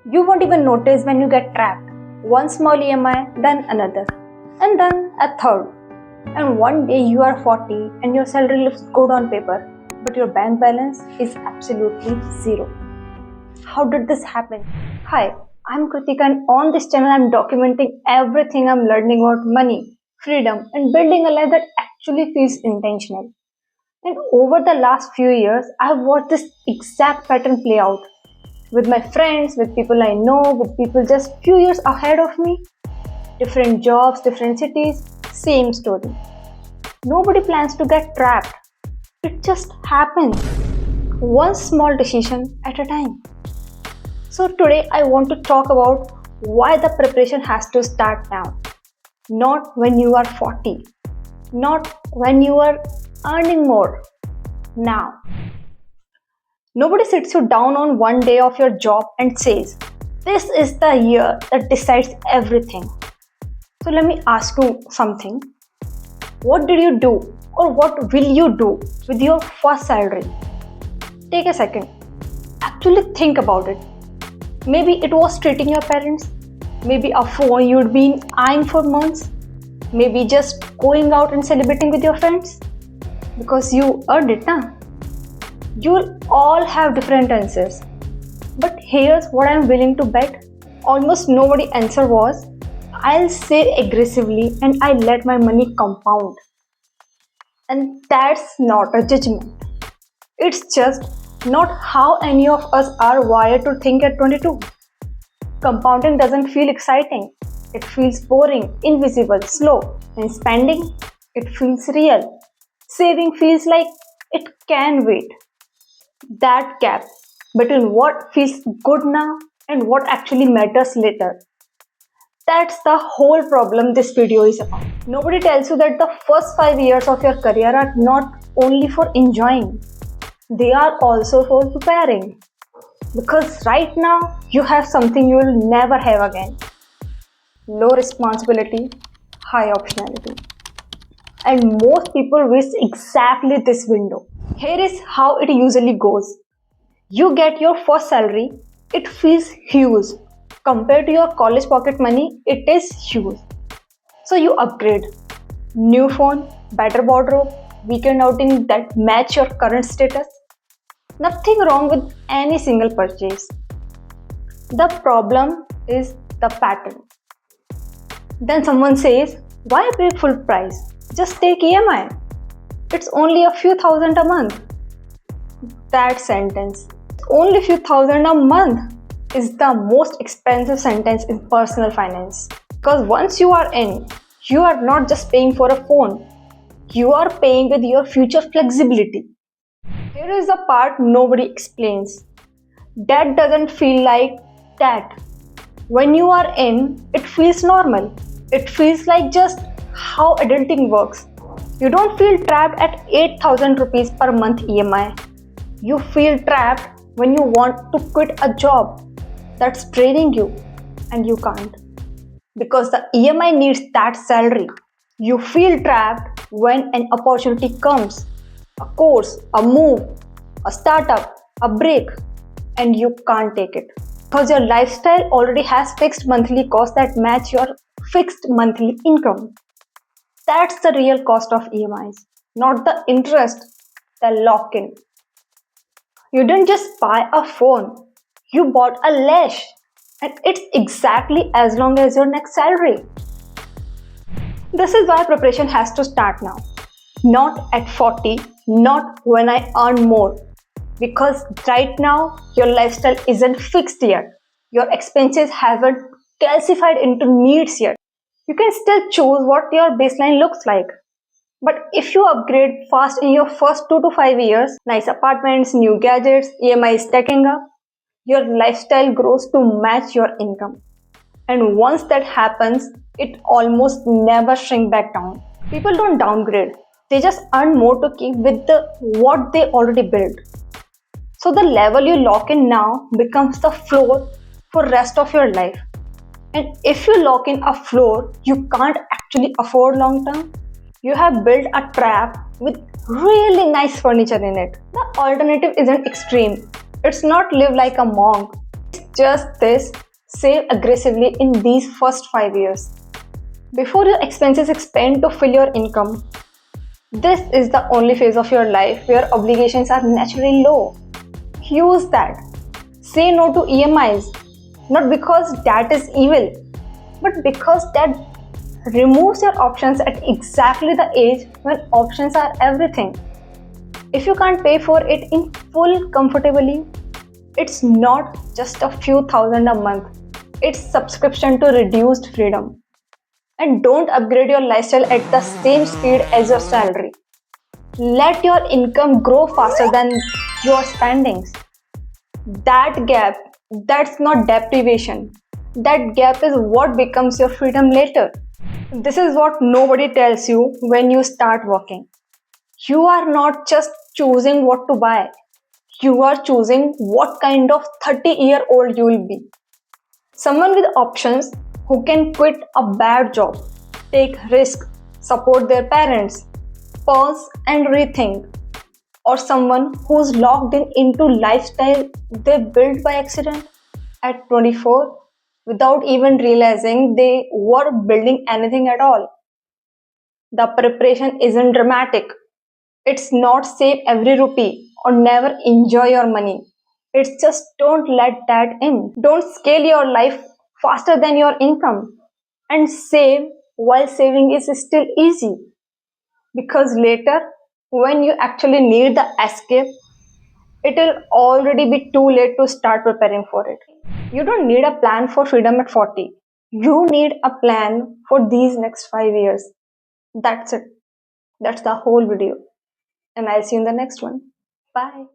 You won't even notice when you get trapped. One small EMI, then another, and then a third. And one day you are 40 and your salary looks good on paper, but your bank balance is absolutely zero. How did this happen? Hi, I'm Kritika, and on this channel I'm documenting everything I'm learning about money, freedom, and building a life that actually feels intentional. And over the last few years, I've watched this exact pattern play out with my friends, with people I know, with people just few years ahead of me. Different jobs, different cities, same story. Nobody plans to get trapped. It just happens. One small decision at a time. So today I want to talk about why the preparation has to start now. Not when you are 40. Not when you are earning more. Now. Nobody sits you down on one day of your job and says, "This is the year that decides everything." So let me ask you something. What did you do or what will you do with your first salary? Take a second. Actually think about it. Maybe it was treating your parents. Maybe a phone you'd been eyeing for months. Maybe just going out and celebrating with your friends. Because you earned it, na? You'll all have different answers. But here's what I'm willing to bet. Almost nobody answer was, "I'll save aggressively and I let my money compound." And that's not a judgment. It's just not how any of us are wired to think at 22. Compounding doesn't feel exciting. It feels boring, invisible, slow. And spending, it feels real. Saving feels like it can wait. That gap between what feels good now and what actually matters later. That's the whole problem this video is about. Nobody tells you that the first 5 years of your career are not only for enjoying, they are also for preparing. Because right now, you have something you will never have again. Low responsibility, high optionality. And most people waste exactly this window. Here is how it usually goes. You get your first salary, it feels huge. Compared to your college pocket money, it is huge. So you upgrade. New phone, better wardrobe, weekend outing that match your current status. Nothing wrong with any single purchase. The problem is the pattern. Then someone says, "Why pay full price? Just take EMI. It's only a few thousand a month." That sentence, "only few thousand a month," is the most expensive sentence in personal finance. Because once you are in, you are not just paying for a phone, you are paying with your future flexibility. Here is the part nobody explains. That doesn't feel like that. When you are in, it feels normal. It feels like just how adulting works. You don't feel trapped at 8,000 rupees per month EMI. You feel trapped when you want to quit a job that's draining you and you can't. Because the EMI needs that salary. You feel trapped when an opportunity comes. A course, a move, a startup, a break, and you can't take it. Because your lifestyle already has fixed monthly costs that match your fixed monthly income. That's the real cost of EMIs, not the interest, the lock-in. You didn't just buy a phone, you bought a lash, and it's exactly as long as your next salary. This is why preparation has to start now. Not at 40, not when I earn more. Because right now, your lifestyle isn't fixed yet. Your expenses haven't calcified into needs yet. You can still choose what your baseline looks like. But if you upgrade fast in your first 2 to 5 years, nice apartments, new gadgets, EMI stacking up, your lifestyle grows to match your income. And once that happens, it almost never shrinks back down. People don't downgrade. They just earn more to keep with what they already built. So the level you lock in now becomes the floor for rest of your life. And if you lock in a floor you can't actually afford long term, you have built a trap with really nice furniture in it. The alternative isn't extreme. It's not live like a monk. It's just this: save aggressively in these first 5 years. Before your expenses expand to fill your income, this is the only phase of your life where obligations are naturally low. Use that. Say no to EMIs, not because that is evil, but because that removes your options at exactly the age when options are everything. If you can't pay for it in full comfortably, it's not just a few thousand a month, it's subscription to reduced freedom. And don't upgrade your lifestyle at the same speed as your salary. Let your income grow faster than your spendings. That gap, that's not deprivation. That gap is what becomes your freedom later. This is what nobody tells you when you start working. You are not just choosing what to buy, you are choosing what kind of 30-year-old you will be. Someone with options who can quit a bad job, take risks, support their parents, pause and rethink, or someone who's locked in into lifestyle they built by accident at 24 without even realizing they were building anything at all. The preparation isn't dramatic. It's not save every rupee or never enjoy your money. It's just don't let that in. Don't scale your life faster than your income. And save while saving is still easy. Because later, when you actually need the escape, it will already be too late to start preparing for it. You don't need a plan for freedom at 40. You need a plan for these next 5 years. That's it. That's the whole video. And I'll see you in the next one. Bye.